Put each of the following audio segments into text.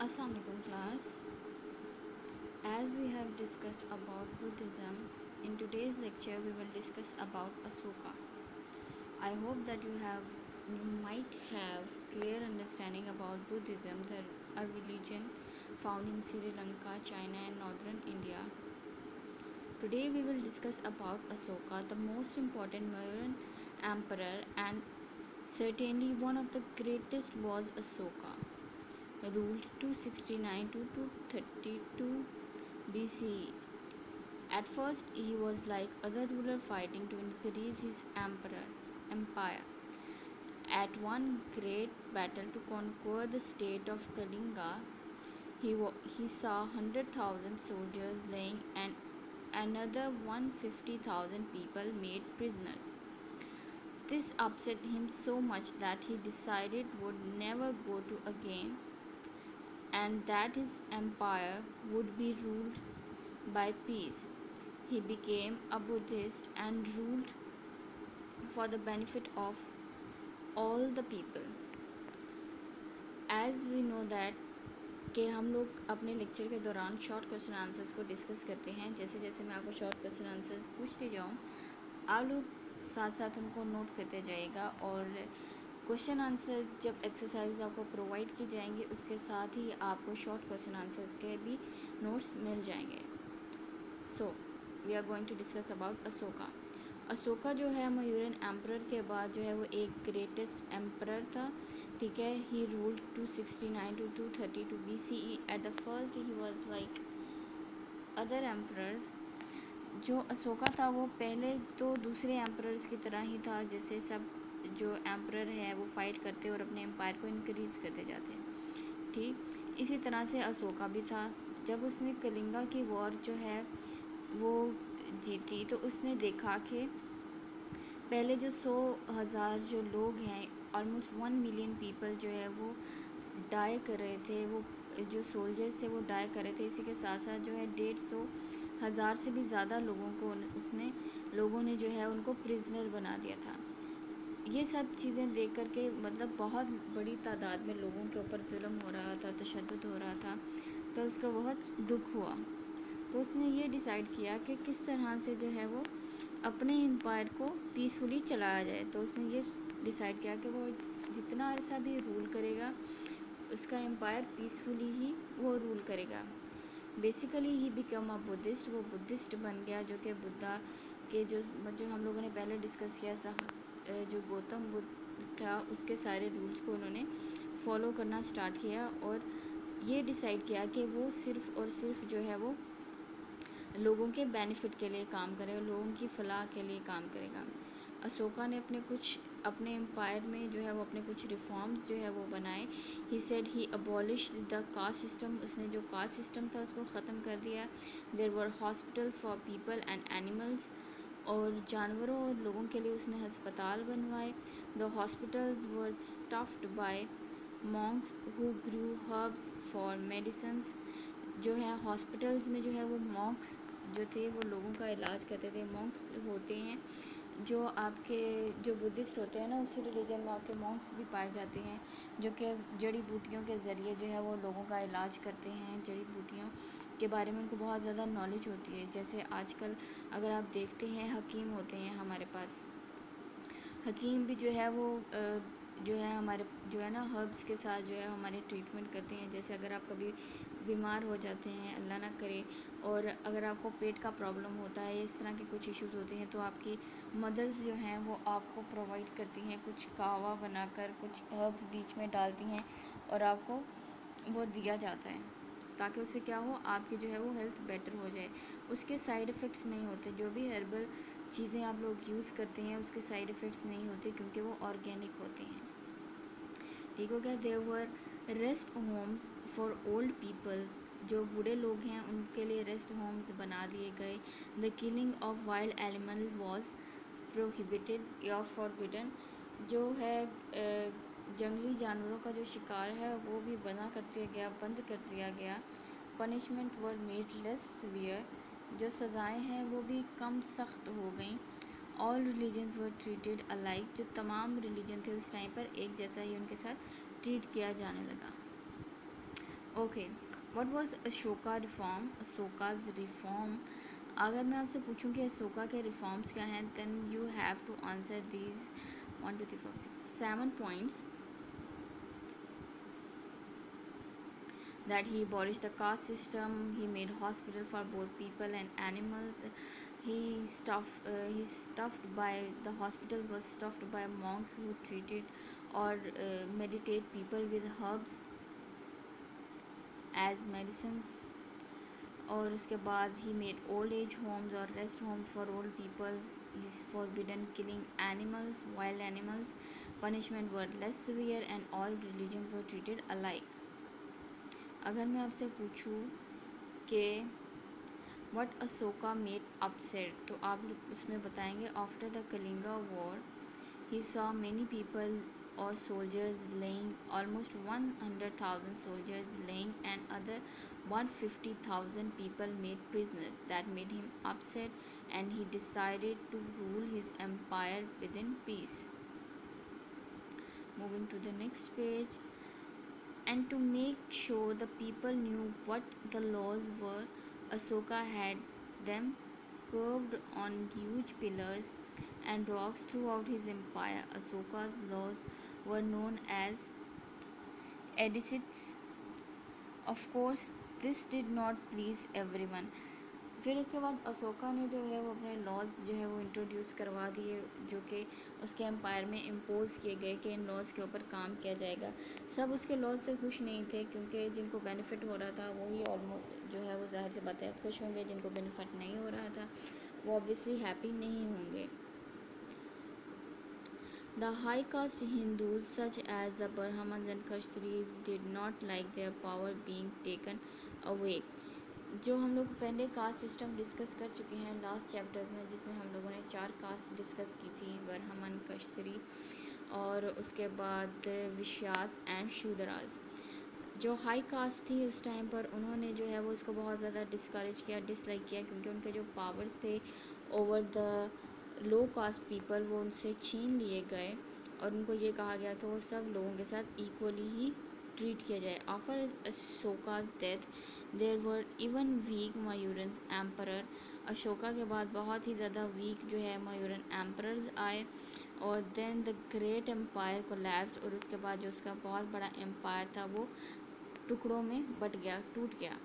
Assalamualaikum class. As we have discussed about Buddhism, in today's lecture we will discuss about Asoka. I hope that you might have clear understanding about Buddhism, a religion found in Sri Lanka, China and northern India. Today we will discuss about Asoka, the most important Mauryan emperor and certainly one of the greatest was Asoka. Ruled 269 to 232 BCE. At first, he was like other rulers fighting to increase his empire. At one great battle to conquer the state of Kalinga, he saw 100,000 soldiers laying and another 150,000 people made prisoners. This upset him so much that he decided would never go to again and that his empire would be ruled by peace. He became a Buddhist and ruled for the benefit of all the people. As we know that कि हम लोग अपने lecture के दौरान short question answers को discuss करते हैं। जैसे जैसे मैं आपको शॉर्ट क्वेश्चन आंसर्स पूछती जाऊँ, आप लोग साथ साथ उनको नोट करते जाइएगा और क्वेश्चन आंसर जब एक्सरसाइज आपको प्रोवाइड की जाएंगी उसके साथ ही आपको शॉर्ट क्वेश्चन आंसर्स के भी नोट्स मिल जाएंगे। So we are going to discuss about Ashoka. Ashoka जो है मयूरन एम्परर के बाद जो है वो एक ग्रेटेस्ट एम्परर था, ठीक है। He ruled 269 to 232 BCE। At the first he was like other emperors. जो अशोका था वो पहले तो दूसरे एम्परर्स की तरह ही था, जैसे सब जो एम्परर है वो फाइट करते और अपने एम्पायर को इनक्रीज करते जाते हैं, ठीक। इसी तरह से अशोका भी था। जब उसने कलिंगा की वॉर जो है वो जीती तो उसने देखा कि पहले जो 100,000 जो लोग हैं, ऑलमोस्ट 1 मिलियन पीपल जो है वो डाई कर रहे थे, वो जो सोल्जर्स थे वो डाई कर रहे थे। इसी के साथ साथ जो है 150,000 से भी ज़्यादा लोगों ने जो है उनको प्रिजनर बना दिया था। ये सब चीज़ें देख कर के मतलब बहुत बड़ी तादाद में लोगों के ऊपर जुल्म हो रहा था, तशद्दुद हो रहा था, तो उसको बहुत दुख हुआ। तो उसने ये डिसाइड किया कि किस तरह से जो है वो अपने एम्पायर को पीसफुली चलाया जाए। तो उसने ये डिसाइड किया कि वो जितना अरसा भी रूल करेगा उसका एम्पायर पीसफुली ही वो रूल करेगा। Basically he become a Buddhist, वो बुद्धिस्ट बन गया, जो कि बुद्धा के जो हम लोगों ने पहले डिस्कस किया, जो गौतम बुद्ध था उसके सारे रूल्स को उन्होंने फॉलो करना स्टार्ट किया और ये डिसाइड किया कि वो सिर्फ़ और सिर्फ जो है वो लोगों के बेनिफिट के लिए काम करेगा, लोगों की फलाह के लिए काम करेगा। अशोका ने अपने एम्पायर में जो है वो अपने कुछ रिफॉर्म्स जो है वो बनाए। He said he abolish the caste system, उसने जो कास्ट सिस्टम था उसको ख़त्म कर दिया। There were hospitals for people and animals, और जानवरों और लोगों के लिए उसने अस्पताल बनवाए। The hospitals were staffed by monks who grew herbs for medicines. जो है हॉस्पिटल्स में जो है वो मॉन्क्स जो थे वो लोगों का इलाज करते थे। मॉन्क्स होते हैं जो आपके जो बुद्धिस्ट होते हैं ना, उसी रिलीजन में आपके मॉन्क्स भी पाए जाते हैं, जो कि जड़ी बूटियों के ज़रिए जो है वो लोगों का इलाज करते हैं। जड़ी बूटियों के बारे में उनको बहुत ज़्यादा नॉलेज होती है। जैसे आजकल अगर आप देखते हैं हकीम होते हैं हमारे पास, हकीम भी जो है वो जो है हमारे जो है ना हर्ब्स के साथ जो है हमारे ट्रीटमेंट करते हैं। जैसे अगर आप कभी बीमार हो जाते हैं, अल्लाह ना करे, और अगर आपको पेट का प्रॉब्लम होता है, इस तरह के कुछ इश्यूज होते हैं, तो आपकी मदर्स जो हैं वो आपको प्रोवाइड करती हैं कुछ कावा बनाकर, कुछ हर्ब्स बीच में डालती हैं और आपको वो दिया जाता है ताकि उससे क्या हो, आपकी जो है वो हेल्थ बेटर हो जाए। उसके साइड इफ़ेक्ट्स नहीं होते। जो भी हर्बल चीज़ें आप लोग यूज़ करते हैं उसके साइड इफ़ेक्ट्स नहीं होते क्योंकि वो ऑर्गेनिक होते हैं, ठीक हो गया। There were rest homes for old peoples, जो बूढ़े लोग हैं उनके लिए रेस्ट होम्स बना दिए गए। The killing of wild animal was prohibited या फॉरबिडन, जो है जंगली जानवरों का जो शिकार है वो भी बंद कर दिया गया। पनिशमेंट वर मेड लेस सीवियर, जो सज़ाएं हैं वो भी कम सख्त हो गई। All religions were treated alike, जो तमाम रिलीजन थे उस टाइम पर एक जैसा ही उनके साथ ट्रीट किया जाने लगा। Okay, what was Ashoka reform? Ashoka's reform, अगर मैं आपसे पूछूं कि अशोका के रिफॉर्म्स क्या हैं, then you have to answer these 1 2 3 4 6 7 points. That he abolished the caste system, he made hospital for both people and animals, he stuffed by the hospital was stuffed by monks who treated or meditate people with herbs as medicines. और उसके बाद he made old age homes और rest homes for old people. He forbidden killing animals, wild animals. Punishment were less severe and all religions were treated alike. अगर मैं आपसे पूछूं कि what Ashoka made upset, तो आप उसमें बताएंगे after the Kalinga war he saw many people or soldiers laying, almost 100,000 soldiers laying and other 150,000 people made prisoners. That made him upset and he decided to rule his empire within peace. Moving to the next page. And to make sure the people knew what the laws were, Ashoka had them carved on huge pillars and rocks throughout his empire. Ashoka's laws were known as edicts. Of course, this did not please everyone. फिर उसके बाद अशोका ने जो है वो अपने laws जो है वो इंट्रोड्यूस करवा दिए, जो कि उसके एम्पायर में इम्पोज किए गए कि इन लॉज के ऊपर काम किया जाएगा. सब उसके लॉज से खुश नहीं थे, क्योंकि जिनको बेनिफिट हो रहा था वही ऑलमोस्ट जो है वो ज़ाहिर सी बात है खुश होंगे. जिनको बेनिफिट नहीं हो रहा था वो ऑब्वियसली हैप्पी नहीं होंगे. The high caste Hindus such as the Brahmins and Kashtaris did not like their power being taken away. जो हम लोग पहले कास्ट सिस्टम डिस्कस कर चुके हैं लास्ट चैप्टर्स में, जिसमें हम लोगों ने 4 कास्ट डिस्कस की थी, ब्राह्मण, कश्तरी और उसके बाद विश्यास एंड शूद्रास. जो हाई कास्ट थी उस टाइम पर उन्होंने जो है वो इसको बहुत ज़्यादा डिस्करेज किया, डिसलाइक किया, क्योंकि उनके जो पावर्स थे over the low caste people वो उनसे छीन लिए गए और उनको ये कहा गया था वो सब लोगों के साथ इक्वली ही ट्रीट किया जाए. After Ashoka's death there were even weak Mauryan emperor. Ashoka के बाद बहुत ही ज़्यादा वीक जो है मयूरन एम्परर्स आए और then the great empire collapsed. और उसके बाद जो उसका बहुत बड़ा एम्पायर था वो टुकड़ों में बट गया, टूट गया.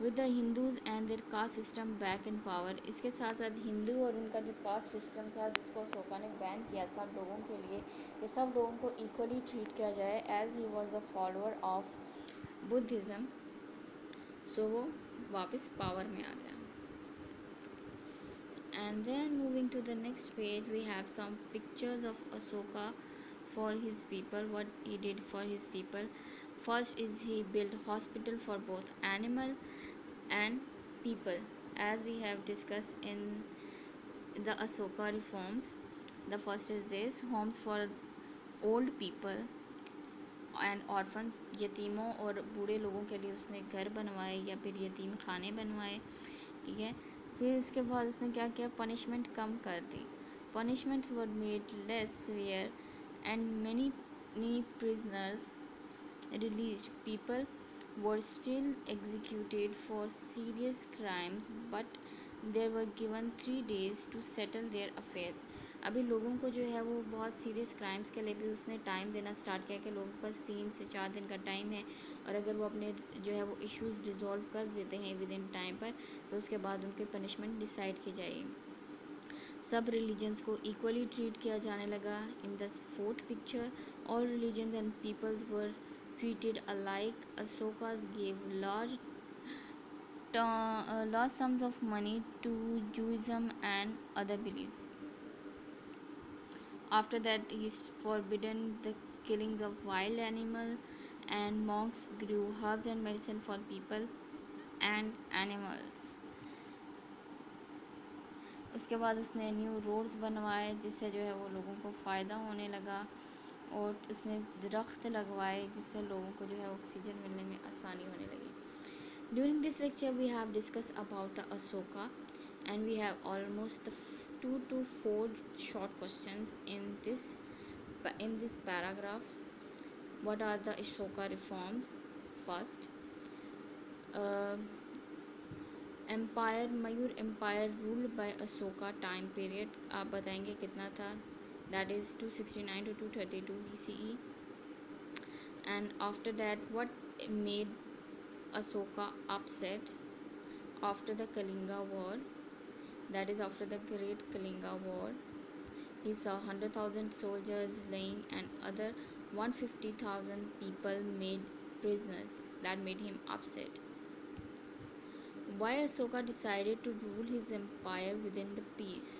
With the Hindus and their caste system back in power. इसके साथ साथ हिंदू और उनका जो कास्ट सिस्टम था जिसको अशोका ने बैन किया था लोगों के लिए कि सब लोगों को इक्वली ट्रीट किया जाए as he was a follower of Buddhism. So वो वापस पावर में आ गया. And then moving to the next page, we have some pictures of Ashoka for his people, what he did for his people. First is he built hospital for both animal and people, as we have discussed in the Ashoka reforms. The first is this: homes for old people and orphan. यतीमों और बूढ़े लोगों के लिए उसने घर बनवाए या फिर यतीम खाने बनवाए. ठीक है. फिर इसके बाद उसने क्या किया, पनिशमेंट कम कर दी. Punishments were made less severe and many prisoners released. People were still executed for serious crimes, but they were given 3 days to settle their affairs. अभी लोगों को जो है वो बहुत सीरियस क्राइम्स के लिए भी उसने टाइम देना स्टार्ट किया कि लोगों के पास 3 से 4 दिन का टाइम है और अगर वो अपने जो है वो इश्यूज रिजॉल्व कर देते हैं विद इन टाइम पर तो उसके बाद उनकी पनिशमेंट डिसाइड की जाएगी. सब रिलीजन्स को इक्वली ट्रीट किया जाने लगा. In the fourth picture all religions and peoples were treated alike. Ashoka gave large sums of money to Judaism and other beliefs. After that, he forbidden the killings of wild animals, and monks grew herbs and medicine for people and animals. उसके बाद उसने new roads बनवाए जिससे जो है वो लोगों को फ़ायदा होने लगा और उसने दरख्त लगवाए जिससे लोगों को जो है ऑक्सीजन मिलने में आसानी होने लगी. During this lecture we have discuss about the Ashoka and we have almost 2 to 4 short questions in this paragraphs. What are the Ashoka reforms? First, empire, Maurya empire ruled by Ashoka time period आप बताएंगे कितना था? That is 269 to 232 BCE. And after that, what made Ashoka upset after the Kalinga War? That is after the Great Kalinga War. He saw 100,000 soldiers slain and other 150,000 people made prisoners. That made him upset. Why Ashoka decided to rule his empire within the peace?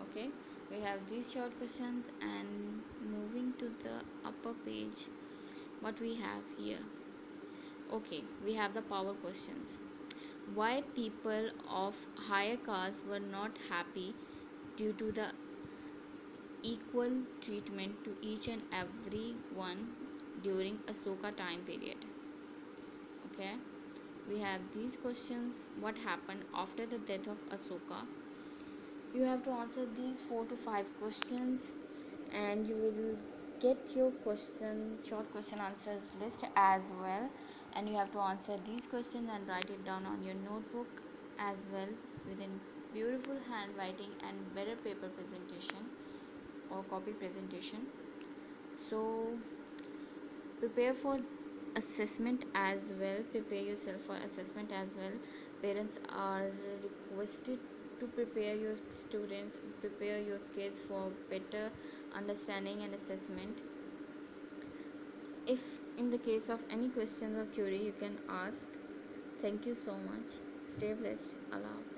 Okay, we have these short questions, and moving to the upper page, what we have here. Okay, we have the power questions. Why people of higher caste were not happy due to the equal treatment to each and every one during Ashoka time period? Okay, we have these questions. What happened after the death of Ashoka? You have to answer these 4 to 5 questions, and you will get your short question answers list as well, and you have to answer these questions and write it down on your notebook as well, within beautiful handwriting and better paper presentation or copy presentation. So prepare for assessment as well, prepare yourself for assessment as well. Parents are requested to prepare your students, prepare your kids for better understanding and assessment. If in the case of any questions or query, you can ask. Thank you so much. Stay blessed. Allah.